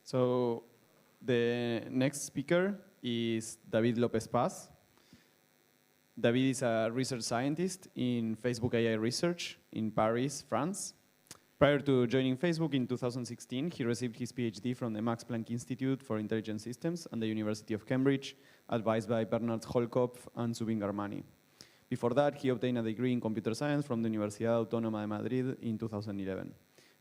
So the next speaker is David Lopez Paz. David is a research scientist in Facebook AI research in Paris, France. Prior to joining Facebook in 2016, he received his PhD from the Max Planck Institute for Intelligent Systems and the University of Cambridge, advised by Bernard Holkopf and Zubin Garmani. Before that, he obtained a degree in computer science from the Universidad Autónoma de Madrid in 2011.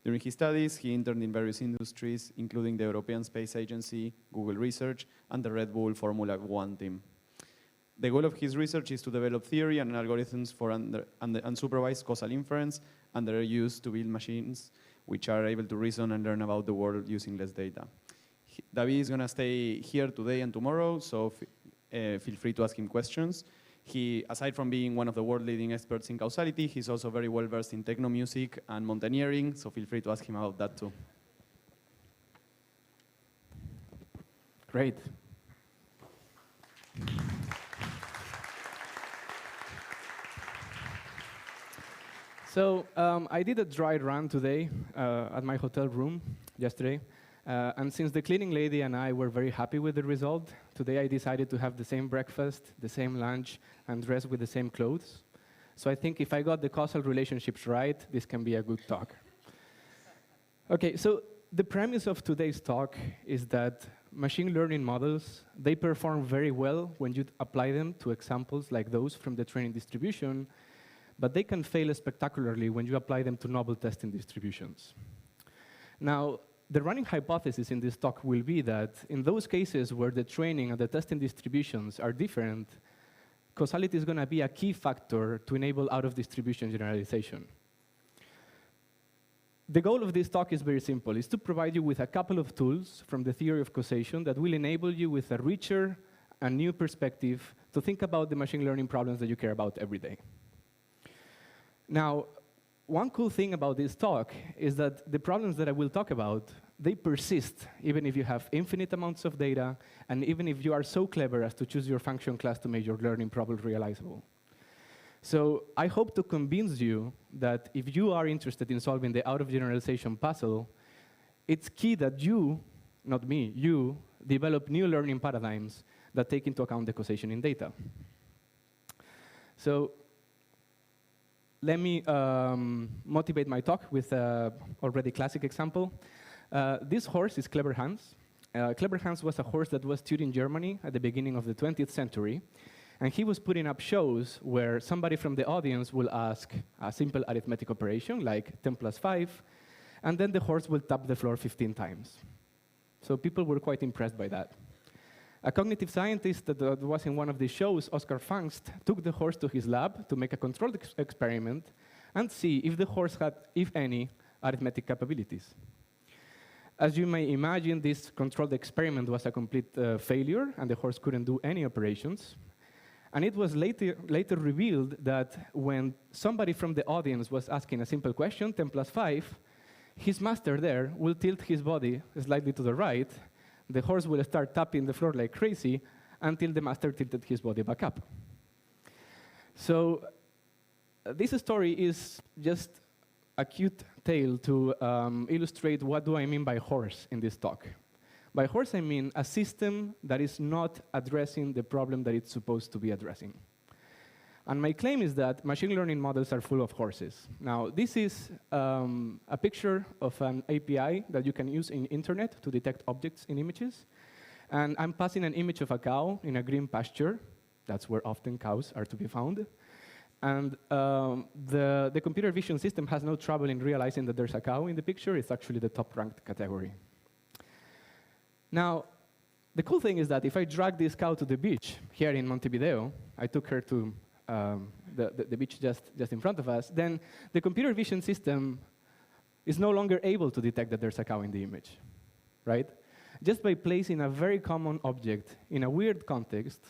During his studies, he interned in various industries, including the European Space Agency, Google Research, and the Red Bull Formula One team. The goal of his research is to develop theory and algorithms for unsupervised causal inference and their use to build machines which are able to reason and learn about the world using less data. David is going to stay here today and tomorrow, so feel free to ask him questions. He, aside from being one of the world-leading experts in causality, he's also very well-versed in techno music and mountaineering, so feel free to ask him about that too. Great. So I did a dry run today at my hotel room yesterday. And since the cleaning lady and I were very happy with the result, today I decided to have the same breakfast, the same lunch, and dress with the same clothes. So I think if I got the causal relationships right, this can be a good talk. OK, so the premise of today's talk is that machine learning models, they perform very well when you apply them to examples like those from the training distribution, but they can fail spectacularly when you apply them to novel testing distributions. Now, the running hypothesis in this talk will be that in those cases where the training and the testing distributions are different, causality is going to be a key factor to enable out-of-distribution generalization. The goal of this talk is very simple. It's to provide you with a couple of tools from the theory of causation that will enable you with a richer and new perspective to think about the machine learning problems that you care about every day. Now, one cool thing about this talk is that the problems that I will talk about, they persist even if you have infinite amounts of data and even if you are so clever as to choose your function class to make your learning problem realizable. So I hope to convince you that if you are interested in solving the out-of-generalization puzzle, it's key that you, not me, you, develop new learning paradigms that take into account the causation in data. So let me motivate my talk with an already classic example. This horse is Clever Hans. Clever Hans was a horse that was studied in Germany at the beginning of the 20th century. And he was putting up shows where somebody from the audience will ask a simple arithmetic operation, like 10 plus 5, and then the horse will tap the floor 15 times. So people were quite impressed by that. A cognitive scientist that was in one of these shows, Oscar Fangst, took the horse to his lab to make a controlled experiment and see if the horse had, if any, arithmetic capabilities. As you may imagine, this controlled experiment was a complete failure, and the horse couldn't do any operations. And it was later revealed that when somebody from the audience was asking a simple question, 10 plus 5, his master there will tilt his body slightly to the right. The horse will start tapping the floor like crazy until the master tilted his body back up. So this story is just a cute tale to illustrate what do I mean by horse in this talk. By horse, I mean a system that is not addressing the problem that it's supposed to be addressing. And my claim is that machine learning models are full of horses. Now, this is a picture of an API that you can use in internet to detect objects in images. And I'm passing an image of a cow in a green pasture. That's where often cows are to be found. And the computer vision system has no trouble in realizing that there's a cow in the picture. It's actually the top-ranked category. Now, the cool thing is that if I drag this cow to the beach here in Montevideo, I took her to the beach just in front of us, then the computer vision system is no longer able to detect that there's a cow in the image, right? Just by placing a very common object in a weird context,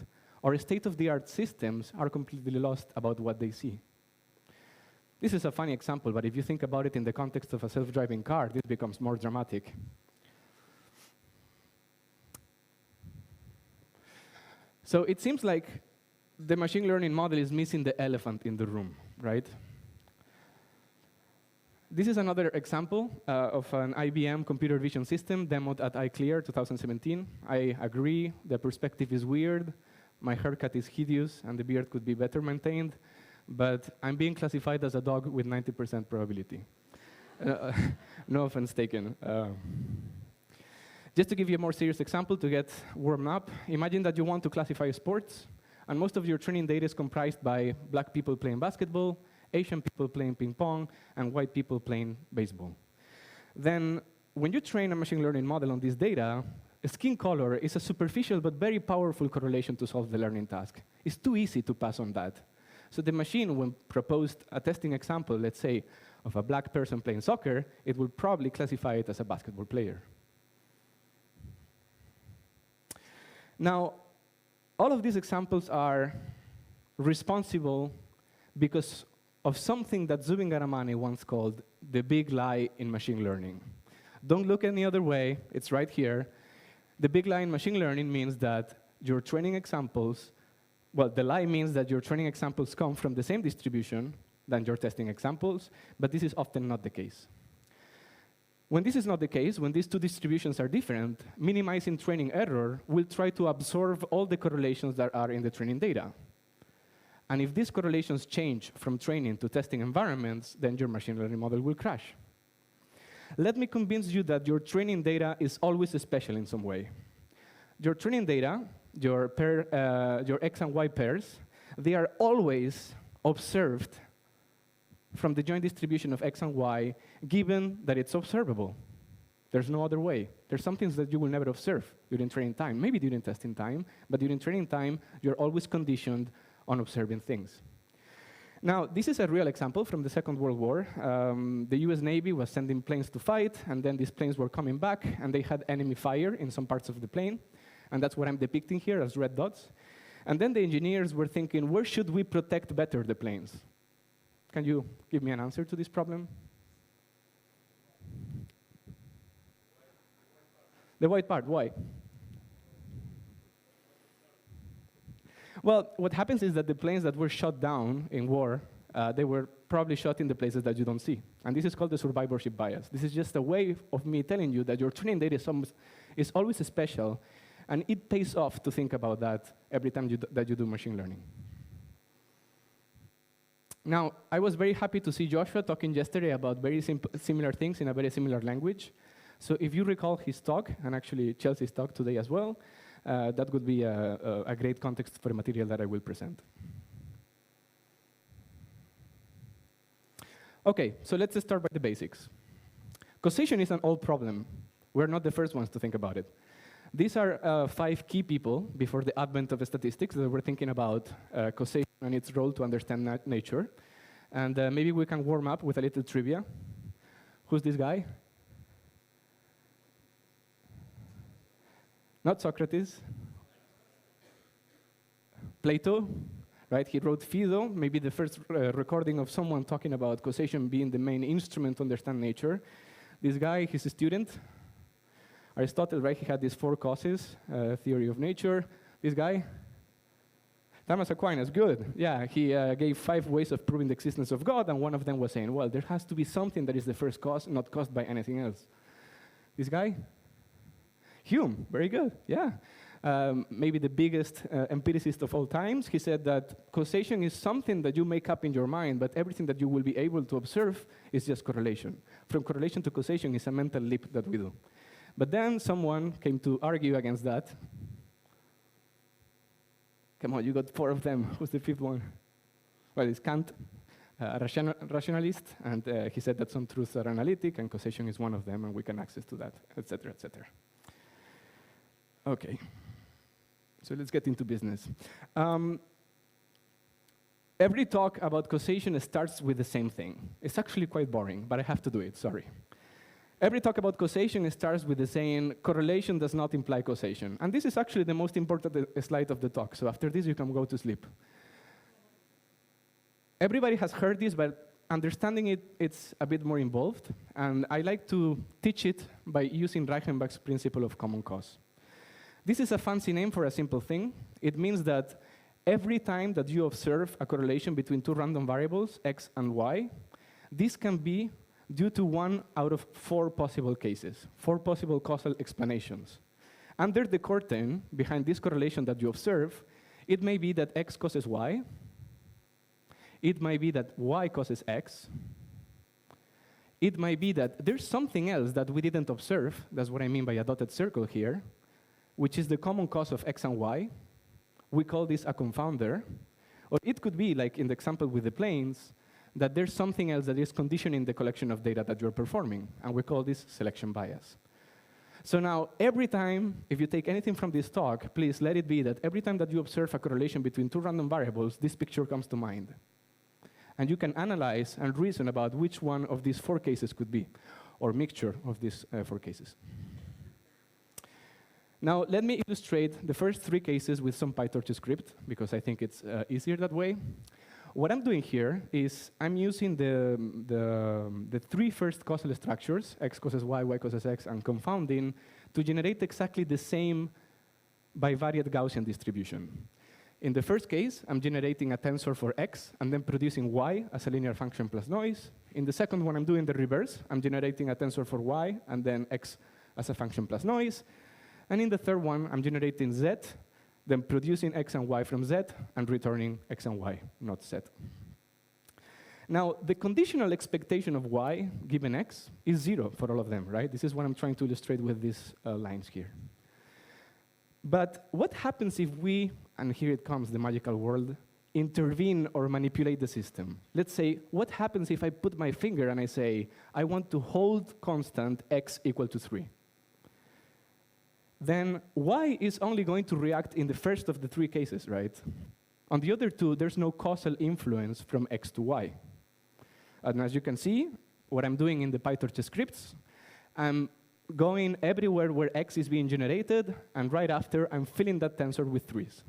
our state-of-the-art systems are completely lost about what they see. This is a funny example, but if you think about it in the context of a self-driving car, this becomes more dramatic. So it seems like the machine learning model is missing the elephant in the room, right? This is another example of an IBM computer vision system demoed at iClear 2017. I agree, the perspective is weird, my haircut is hideous, and the beard could be better maintained, but I'm being classified as a dog with 90% probability. No offense taken. Just to give you a more serious example to get warmed up, imagine that you want to classify sports, and most of your training data is comprised by black people playing basketball, Asian people playing ping pong, and white people playing baseball. Then, when you train a machine learning model on this data, skin color is a superficial but very powerful correlation to solve the learning task. It's too easy to pass on that. So the machine, when proposed a testing example, let's say, of a black person playing soccer, it will probably classify it as a basketball player. Now, all of these examples are responsible because of something that Zubin Garamani once called the big lie in machine learning. Don't look any other way, it's right here. The big lie in machine learning means that your training examples, well, the lie means that your training examples come from the same distribution than your testing examples, but this is often not the case. When this is not the case, when these two distributions are different, minimizing training error will try to absorb all the correlations that are in the training data. And if these correlations change from training to testing environments, then your machine learning model will crash. Let me convince you that your training data is always special in some way. Your training data, your X and Y pairs, they are always observed from the joint distribution of X and Y, given that it's observable. There's no other way. There's some things that you will never observe during training time, maybe during testing time, but during training time, you're always conditioned on observing things. Now, this is a real example from the Second World War. The US Navy was sending planes to fight, and then these planes were coming back, and they had enemy fire in some parts of the plane, and that's what I'm depicting here as red dots. And then the engineers were thinking, where should we protect better the planes? Can you give me an answer to this problem? The white part, why? Well, what happens is that the planes that were shot down in war, they were probably shot in the places that you don't see. And this is called the survivorship bias. This is just a way of me telling you that your training data is always special, and it pays off to think about that every time that you do machine learning. Now, I was very happy to see Joshua talking yesterday about very similar things in a very similar language. So if you recall his talk, and actually Chelsea's talk today as well, that would be a great context for the material that I will present. OK, so let's start by the basics. Causation is an old problem. We're not the first ones to think about it. These are 5 key people before the advent of statistics that were thinking about causation and its role to understand nature. And maybe we can warm up with a little trivia. Who's this guy? Not Socrates. Plato, right? He wrote Phaedo, maybe the first recording of someone talking about causation being the main instrument to understand nature. This guy, he's a student. Aristotle, right? He had these 4 causes, theory of nature. This guy, Thomas Aquinas, good. Yeah, he gave 5 ways of proving the existence of God, and one of them was saying, well, there has to be something that is the first cause, not caused by anything else. This guy, Hume, very good, yeah. Maybe the biggest empiricist of all times. He said that causation is something that you make up in your mind, but everything that you will be able to observe is just correlation. From correlation to causation is a mental leap that we do. But then someone came to argue against that. Come on, you got 4 of them. Who's the 5th one? Well, it's Kant, a rationalist, and he said that some truths are analytic, and causation is one of them, and we can access to that, et cetera, et cetera. OK, so let's get into business. Every talk about causation starts with the same thing. It's actually quite boring, but I have to do it, sorry. Every talk about causation starts with the saying, correlation does not imply causation. And this is actually the most important slide of the talk, so after this you can go to sleep. Everybody has heard this, but understanding it, it's a bit more involved. And I like to teach it by using Reichenbach's principle of common cause. This is a fancy name for a simple thing. It means that every time that you observe a correlation between 2 random variables, x and y, this can be due to 1 out of 4 possible cases, 4 possible causal explanations. Under the curtain, behind this correlation that you observe, it may be that X causes Y. It might be that Y causes X. It might be that there's something else that we didn't observe. That's what I mean by a dotted circle here, which is the common cause of X and Y. We call this a confounder. Or it could be, like in the example with the planes, that there's something else that is conditioning the collection of data that you're performing, and we call this selection bias. So now, every time, if you take anything from this talk, please let it be that every time that you observe a correlation between 2 random variables, this picture comes to mind. And you can analyze and reason about which one of these 4 cases could be, or mixture of these 4 cases. Now, let me illustrate the first 3 cases with some PyTorch script, because I think it's easier that way. What I'm doing here is I'm using the 3 first causal structures, X causes Y, Y causes X, and confounding, to generate exactly the same bivariate Gaussian distribution. In the first case, I'm generating a tensor for X, and then producing Y as a linear function plus noise. In the second one, I'm doing the reverse. I'm generating a tensor for Y, and then X as a function plus noise. And in the third one, I'm generating Z, then producing X and Y from Z, and returning X and Y, not Z. Now, the conditional expectation of Y given X is 0 for all of them, right? This is what I'm trying to illustrate with these lines here. But what happens if we, and here it comes, the magical word, intervene or manipulate the system? Let's say, what happens if I put my finger and I say, I want to hold constant X equal to 3? Then Y is only going to react in the first of the 3 cases, right? On the other 2, there's no causal influence from X to Y. And as you can see, what I'm doing in the PyTorch scripts, I'm going everywhere where X is being generated, and right after, I'm filling that tensor with 3s.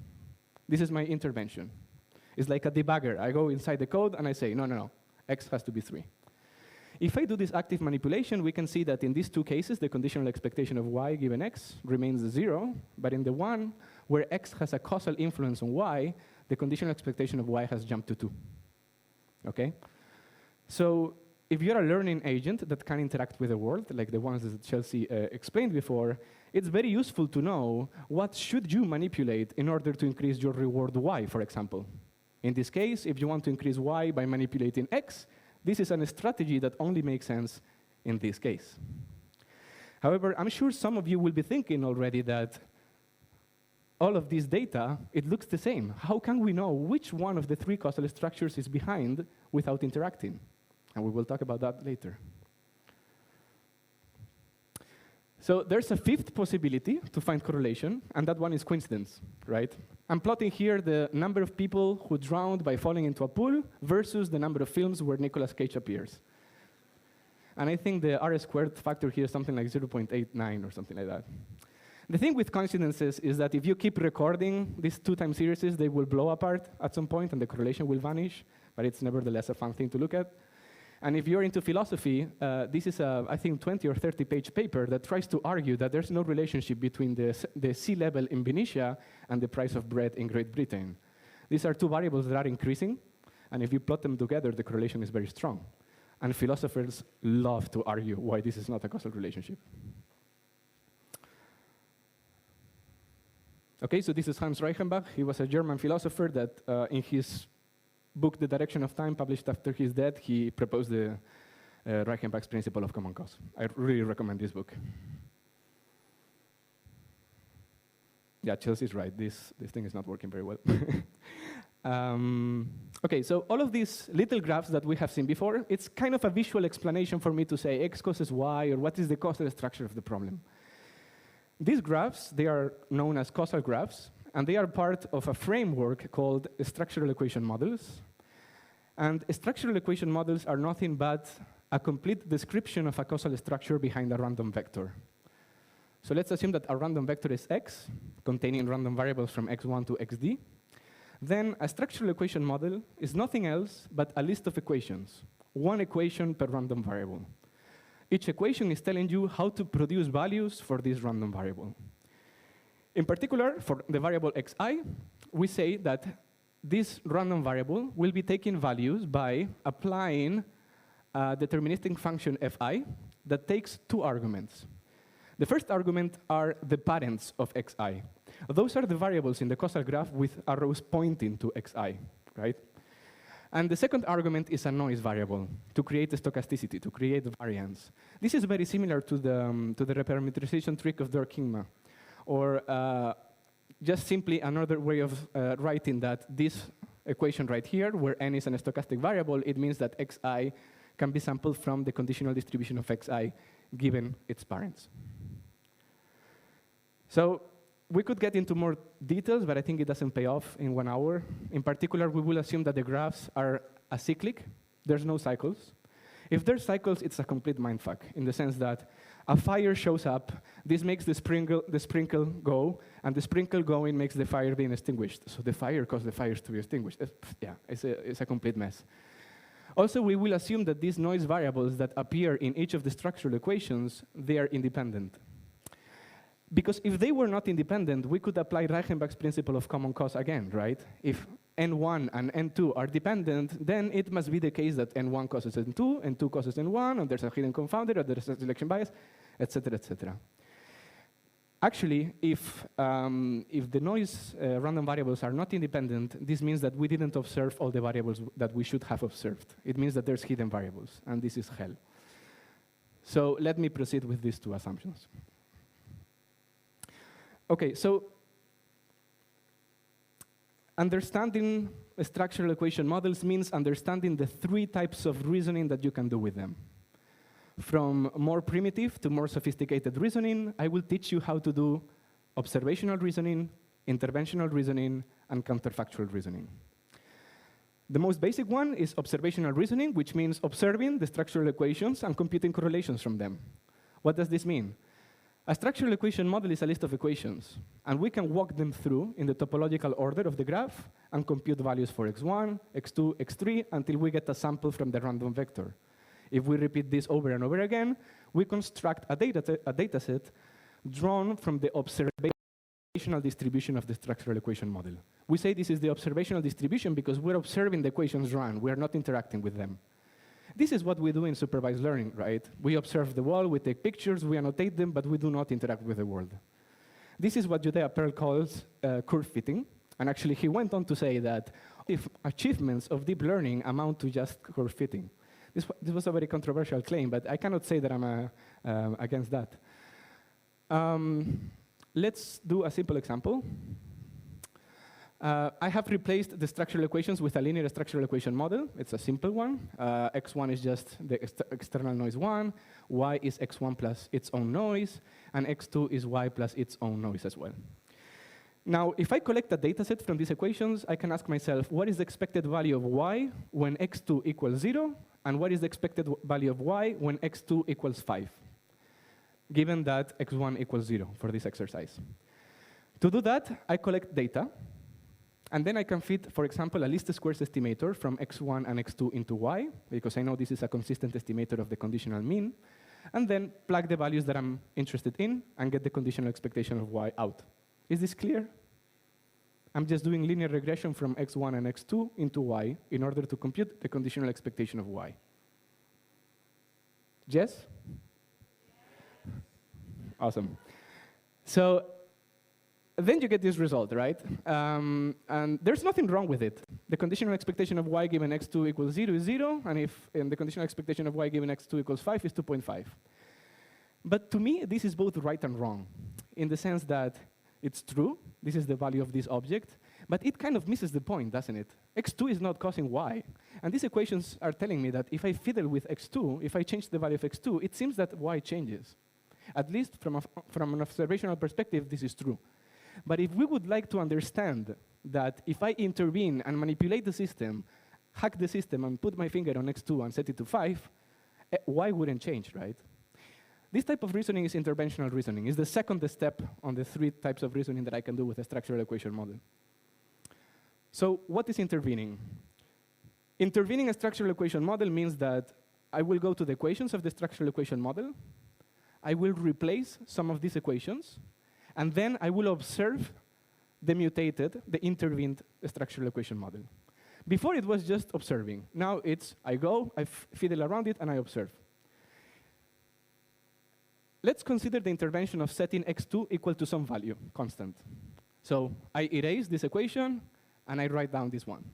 This is my intervention. It's like a debugger. I go inside the code, and I say, no, no, no, X has to be 3. If I do this active manipulation, we can see that in these 2 cases, the conditional expectation of Y given X remains 0, but in the one where X has a causal influence on Y, the conditional expectation of Y has jumped to 2. Okay? So if you're a learning agent that can interact with the world, like the ones that Chelsea explained before, it's very useful to know what should you manipulate in order to increase your reward Y, for example. In this case, if you want to increase Y by manipulating X, this is a strategy that only makes sense in this case. However, I'm sure some of you will be thinking already that all of this data, it looks the same. How can we know which one of the 3 causal structures is behind without interacting? And we will talk about that later. So there's a 5th possibility to find correlation, and that one is coincidence, right? I'm plotting here the number of people who drowned by falling into a pool versus the number of films where Nicolas Cage appears. And I think the R² factor here is something like 0.89 or something like that. The thing with coincidences is that if you keep recording these 2-time series, they will blow apart at some point and the correlation will vanish, but it's nevertheless a fun thing to look at. And if you're into philosophy, this is a, I think, 20 or 30-page paper that tries to argue that there's no relationship between the sea level in Benicia and the price of bread in Great Britain. These are 2 variables that are increasing, and if you plot them together, the correlation is very strong. And philosophers love to argue why this is not a causal relationship. Okay, so this is Hans Reichenbach. He was a German philosopher that in his book, The Direction of Time, published after his death, he proposed the Reichenbach's principle of common cause. I really recommend this book. Yeah, Chelsea's right. This thing is not working very well. Okay, so all of these little graphs that we have seen before, it's kind of a visual explanation for me to say X causes Y, or what is the causal structure of the problem. These graphs, they are known as causal graphs, and they are part of a framework called structural equation models. And structural equation models are nothing but a complete description of a causal structure behind a random vector. So let's assume that a random vector is X, containing random variables from X1 to XD. Then a structural equation model is nothing else but a list of equations, 1 equation per random variable. Each equation is telling you how to produce values for this random variable. In particular, for the variable xi, we say that this random variable will be taking values by applying a deterministic function fi that takes two arguments. The first argument are the parents of xi. Those are the variables in the causal graph with arrows pointing to xi, right? And the second argument is a noise variable to create the stochasticity, to create the variance. This is very similar to the reparameterization trick of Dürr-Kingma, or just simply another way of writing that this equation right here, where n is a stochastic variable, it means that xi can be sampled from the conditional distribution of xi given its parents. So we could get into more details, but I think it doesn't pay off in 1 hour. In particular, we will assume that the graphs are acyclic. There's no cycles. If there's cycles, it's a complete mindfuck in the sense that a fire shows up, this makes the sprinkle go, and the sprinkle going makes the fire being extinguished. So the fire caused the fires to be extinguished. It's a complete mess. Also, we will assume that these noise variables that appear in each of the structural equations, they are independent. Because if they were not independent, we could apply Reichenbach's principle of common cause again, right? If N1 and N2 are dependent, then it must be the case that N1 causes N2, N2 causes N1, and there's a hidden confounder, or there's a selection bias, et cetera, et cetera. Actually, if the noise random variables are not independent, this means that we didn't observe all the variables that we should have observed. It means that there's hidden variables, and this is hell. So let me proceed with these two assumptions. Okay, so understanding structural equation models means understanding the three types of reasoning that you can do with them. From more primitive to more sophisticated reasoning, I will teach you how to do observational reasoning, interventional reasoning, and counterfactual reasoning. The most basic one is observational reasoning, which means observing the structural equations and computing correlations from them. What does this mean? A structural equation model is a list of equations, and we can walk them through in the topological order of the graph and compute values for x1, x2, x3, until we get a sample from the random vector. If we repeat this over and over again, we construct a data set drawn from the observational distribution of the structural equation model. We say this is the observational distribution because we're observing the equations run. We are not interacting with them. This is what we do in supervised learning, right? We observe the wall, we take pictures, we annotate them, but we do not interact with the world. This is what Judea Pearl calls curve fitting. And actually, he went on to say that if achievements of deep learning amount to just curve fitting. This was a very controversial claim, but I cannot say that I'm against that. Let's do a simple example. I have replaced the structural equations with a linear structural equation model. It's a simple one. X1 is just the external noise 1. Y is X1 plus its own noise. And X2 is Y plus its own noise as well. Now, if I collect a data set from these equations, I can ask myself, what is the expected value of Y when X2 equals 0? And what is the expected value of Y when X2 equals 5? Given that X1 equals 0 for this exercise. To do that, I collect data. And then I can fit, for example, a least squares estimator from x1 and x2 into y, because I know this is a consistent estimator of the conditional mean, and then plug the values that I'm interested in and get the conditional expectation of y out. Is this clear? I'm just doing linear regression from x1 and x2 into y in order to compute the conditional expectation of y. Yes? Awesome. So then you get this result, right? And there's nothing wrong with it. The conditional expectation of y given x2 equals 0 is 0, and the conditional expectation of y given x2 equals 5 is 2.5. But to me, this is both right and wrong, in the sense that it's true, this is the value of this object, but it kind of misses the point, doesn't it? x2 is not causing y. And these equations are telling me that if I fiddle with x2, if I change the value of x2, it seems that y changes. At least from an observational perspective, this is true. But if we would like to understand that if I intervene and manipulate the system, hack the system, and put my finger on x2 and set it to 5, y wouldn't change, right? This type of reasoning is interventional reasoning. It's the second step on the 3 types of reasoning that I can do with a structural equation model. So what is intervening? Intervening a structural equation model means that I will go to the equations of the structural equation model. I will replace some of these equations. And then I will observe the mutated, the intervened structural equation model. Before, it was just observing. Now it's, I go, I fiddle around it, and I observe. Let's consider the intervention of setting x2 equal to some value, constant. So I erase this equation, and I write down this one.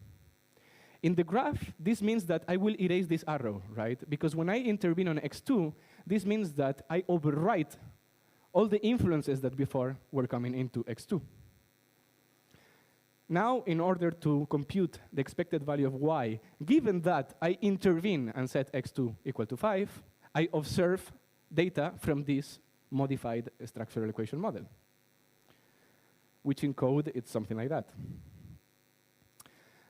In the graph, this means that I will erase this arrow, right? Because when I intervene on x2, this means that I overwrite all the influences that before were coming into x2. Now, in order to compute the expected value of y, given that I intervene and set x2 equal to 5, I observe data from this modified structural equation model, which in code, it's something like that.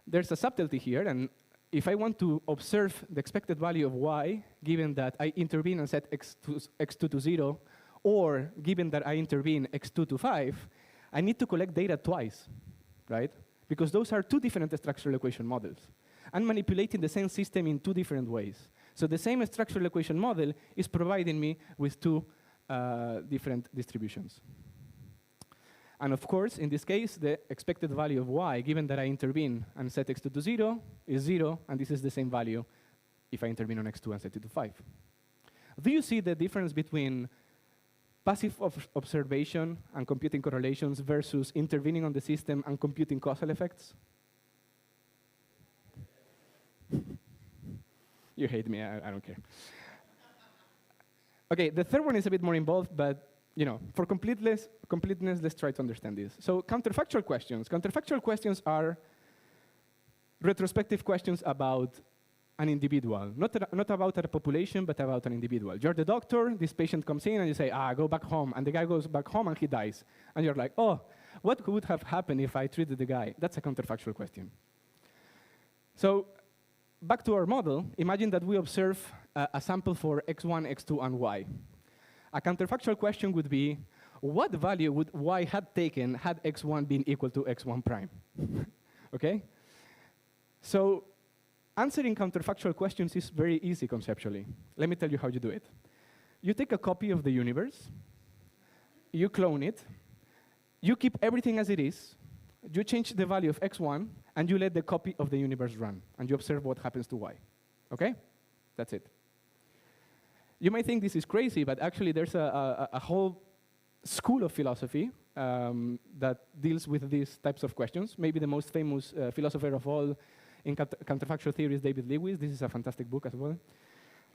There's a subtlety here, and if I want to observe the expected value of y, given that I intervene and set x2 to 0, or given that I intervene x2 to 5, I need to collect data twice, right? Because those are two different structural equation models. I'm manipulating the same system in two different ways. So the same structural equation model is providing me with two different distributions. And of course, in this case, the expected value of y, given that I intervene and set x2 to 0, is 0, and this is the same value if I intervene on x2 and set it to 5. Do you see the difference between passive observation and computing correlations versus intervening on the system and computing causal effects? You hate me, I don't care. OK, the third one is a bit more involved, but for completeness, let's try to understand this. So counterfactual questions. Counterfactual questions are retrospective questions about an individual, not about a population, but about an individual. You're the doctor, this patient comes in, and you say, go back home. And the guy goes back home, and he dies. And you're like, oh, what would have happened if I treated the guy? That's a counterfactual question. So back to our model, imagine that we observe a sample for x1, x2, and y. A counterfactual question would be, what value would y had taken had x1 been equal to x1 prime? OK? So answering counterfactual questions is very easy conceptually. Let me tell you how you do it. You take a copy of the universe, you clone it, you keep everything as it is, you change the value of x1, and you let the copy of the universe run, and you observe what happens to y. OK? That's it. You might think this is crazy, but actually there's a whole school of philosophy that deals with these types of questions. Maybe the most famous philosopher of all in counterfactual theory is David Lewis. This is a fantastic book as well.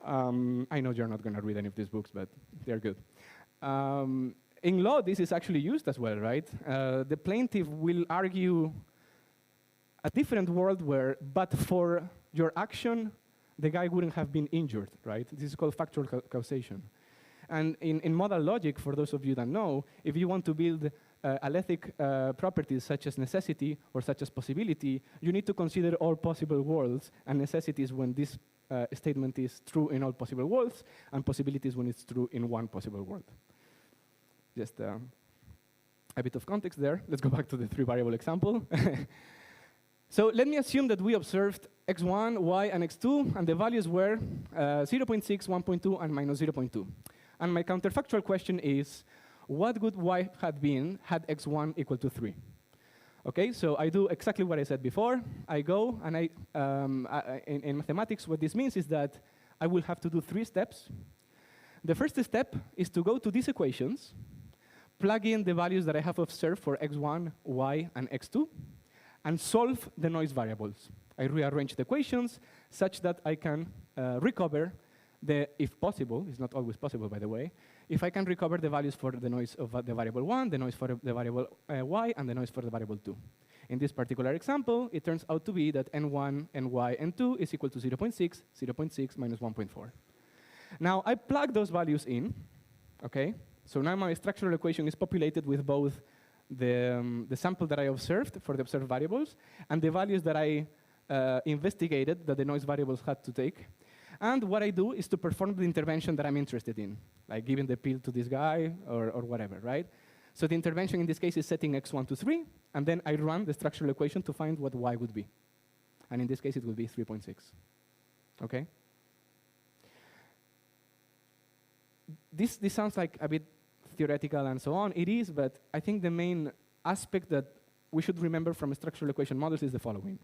I know you're not going to read any of these books, but they're good. In law, this is actually used as well, right? The plaintiff will argue a different world where, but for your action, the guy wouldn't have been injured, right? This is called factual causation. And in modal logic, for those of you that know, if you want to build alethic properties such as necessity or such as possibility, you need to consider all possible worlds and necessities when this statement is true in all possible worlds, and possibilities when it's true in one possible world. Just a bit of context there. Let's go back to the three-variable example. So let me assume that we observed x1, y, and x2, and the values were 0.6, 1.2, and minus 0.2. And my counterfactual question is, what would y had been had x1 equal to 3? OK, so I do exactly what I said before. I go, and in mathematics, what this means is that I will have to do 3 steps. The first step is to go to these equations, plug in the values that I have observed for x1, y, and x2, and solve the noise variables. I rearrange the equations such that I can recover the, if possible, it's not always possible, by the way, if I can recover the values for the noise of the variable 1, the noise for the variable y, and the noise for the variable 2. In this particular example, it turns out to be that n1, ny, n2 is equal to 0.6, 0.6 minus 1.4. Now, I plug those values in, OK? So now my structural equation is populated with both the sample that I observed for the observed variables and the values that I investigated that the noise variables had to take. And what I do is to perform the intervention that I'm interested in, like giving the pill to this guy or whatever, right? So the intervention in this case is setting x1 to 3, and then I run the structural equation to find what y would be. And in this case, it would be 3.6. OK? This sounds like a bit theoretical and so on. It is, but I think the main aspect that we should remember from structural equation models is the following.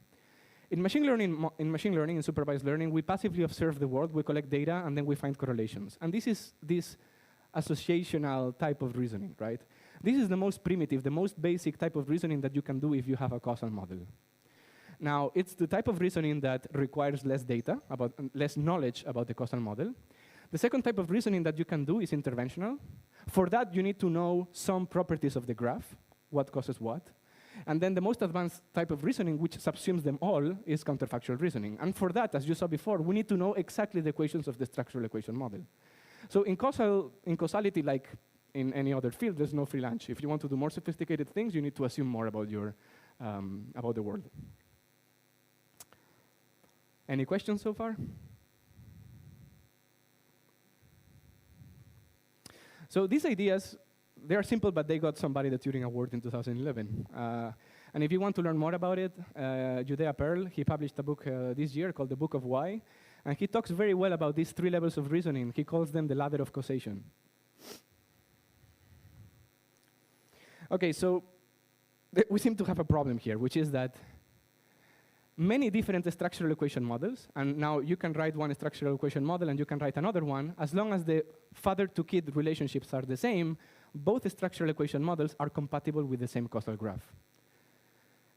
In machine learning, in supervised learning, we passively observe the world, we collect data, and then we find correlations. And this is this associational type of reasoning, right? This is the most primitive, the most basic type of reasoning that you can do if you have a causal model. Now, it's the type of reasoning that requires less data, less knowledge about the causal model. The second type of reasoning that you can do is interventional. For that, you need to know some properties of the graph, what causes what. And then the most advanced type of reasoning, which subsumes them all, is counterfactual reasoning. And for that, as you saw before, we need to know exactly the equations of the structural equation model. So in causality, like in any other field, there's no free lunch. If you want to do more sophisticated things, you need to assume more about about the world. Any questions so far? So these ideas, they are simple, but they got somebody the Turing Award in 2011. And if you want to learn more about it, Judea Pearl, he published a book this year called The Book of Why. And he talks very well about these 3 levels of reasoning. He calls them the ladder of causation. OK, so we seem to have a problem here, which is that many different structural equation models, and now you can write one structural equation model and you can write another one, as long as the father-to-kid relationships are the same, both structural equation models are compatible with the same causal graph.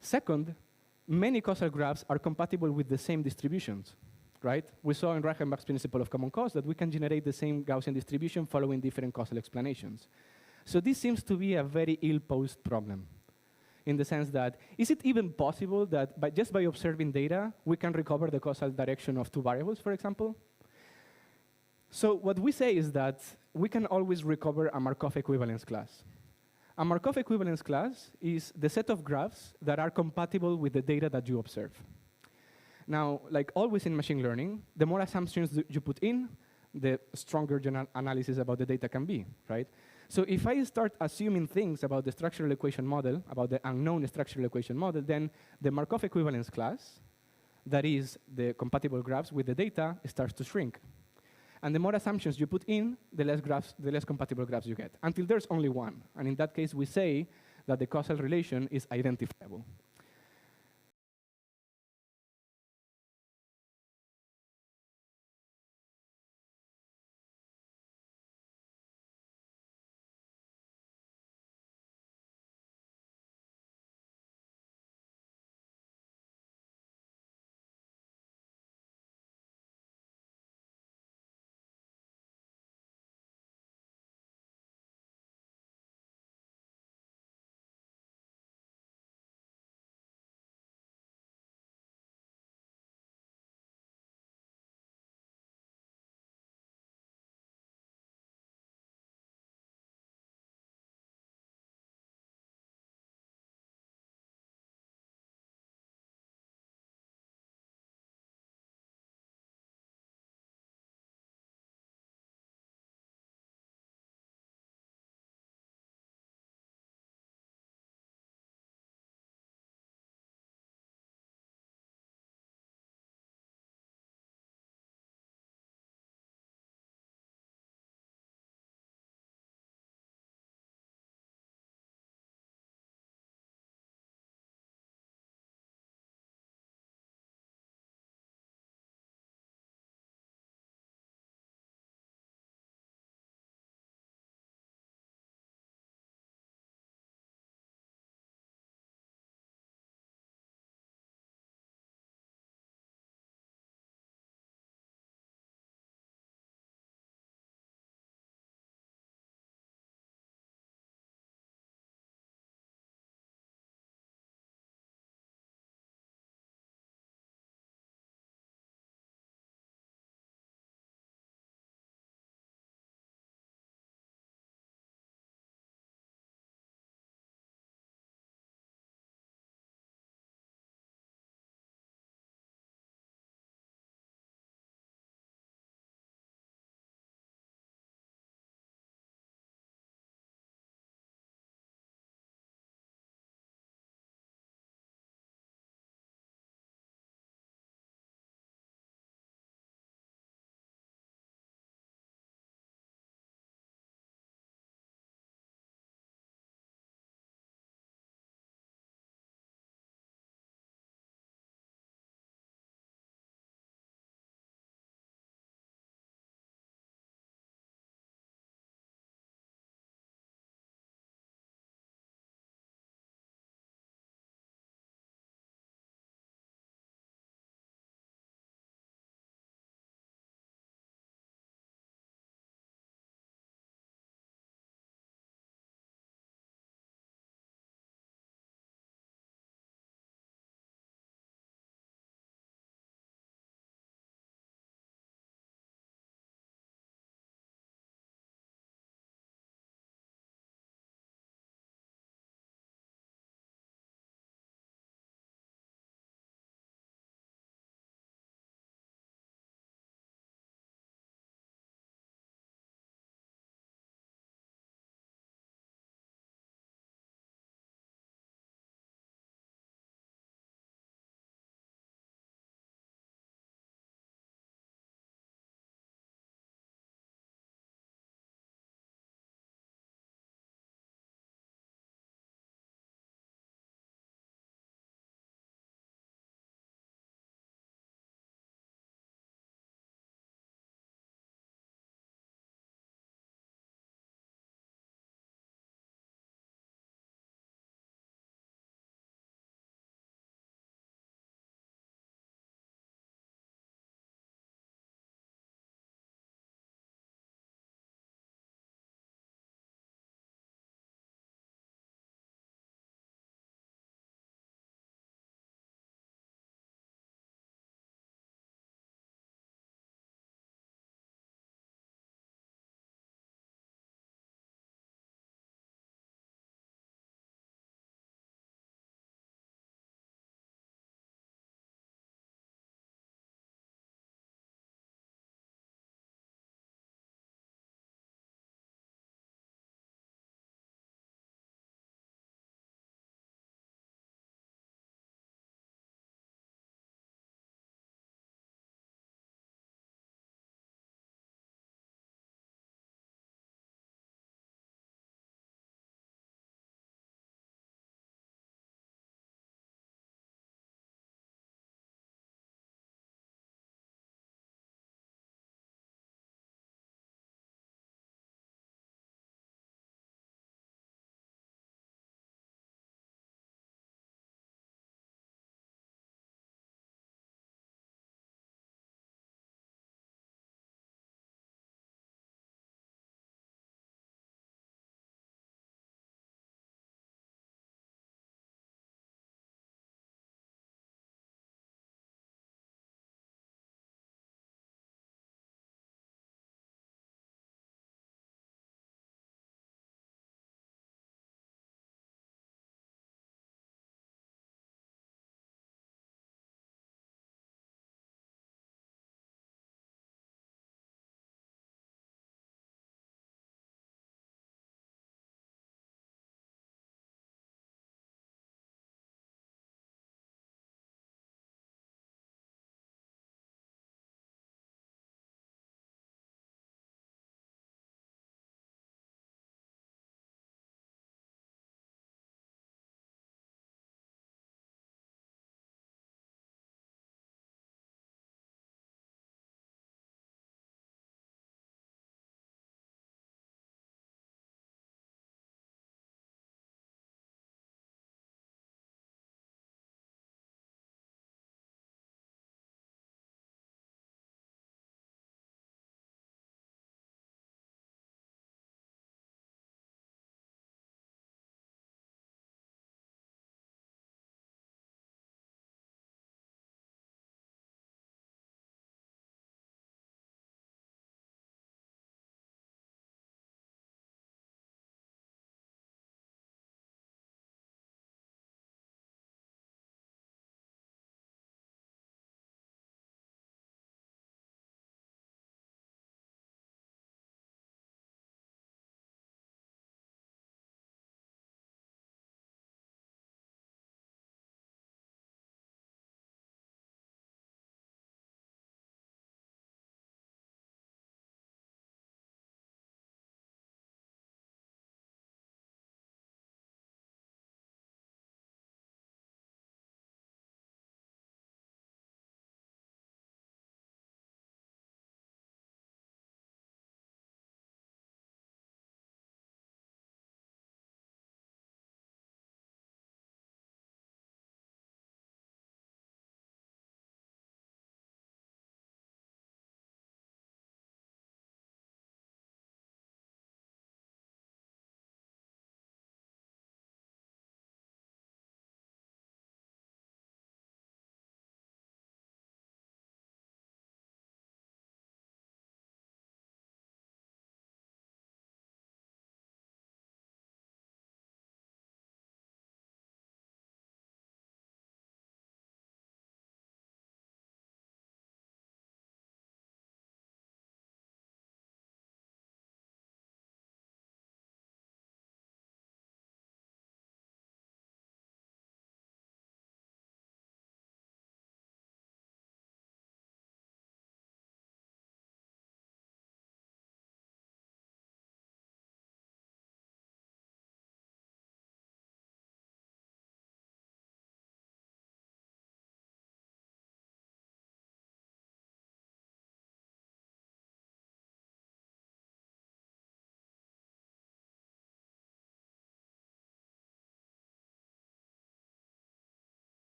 Second, many causal graphs are compatible with the same distributions, right? We saw in Reichenbach's principle of common cause that we can generate the same Gaussian distribution following different causal explanations. So this seems to be a very ill-posed problem, in the sense that, is it even possible that just by observing data, we can recover the causal direction of 2 variables, for example? So what we say is that we can always recover a Markov equivalence class. A Markov equivalence class is the set of graphs that are compatible with the data that you observe. Now, like always in machine learning, the more assumptions you put in, the stronger your analysis about the data can be, right? So if I start assuming things about the structural equation model, about the unknown structural equation model, then the Markov equivalence class, that is the compatible graphs with the data, starts to shrink. And the more assumptions you put in, the less compatible graphs you get, until there's only one. And in that case, we say that the causal relation is identifiable.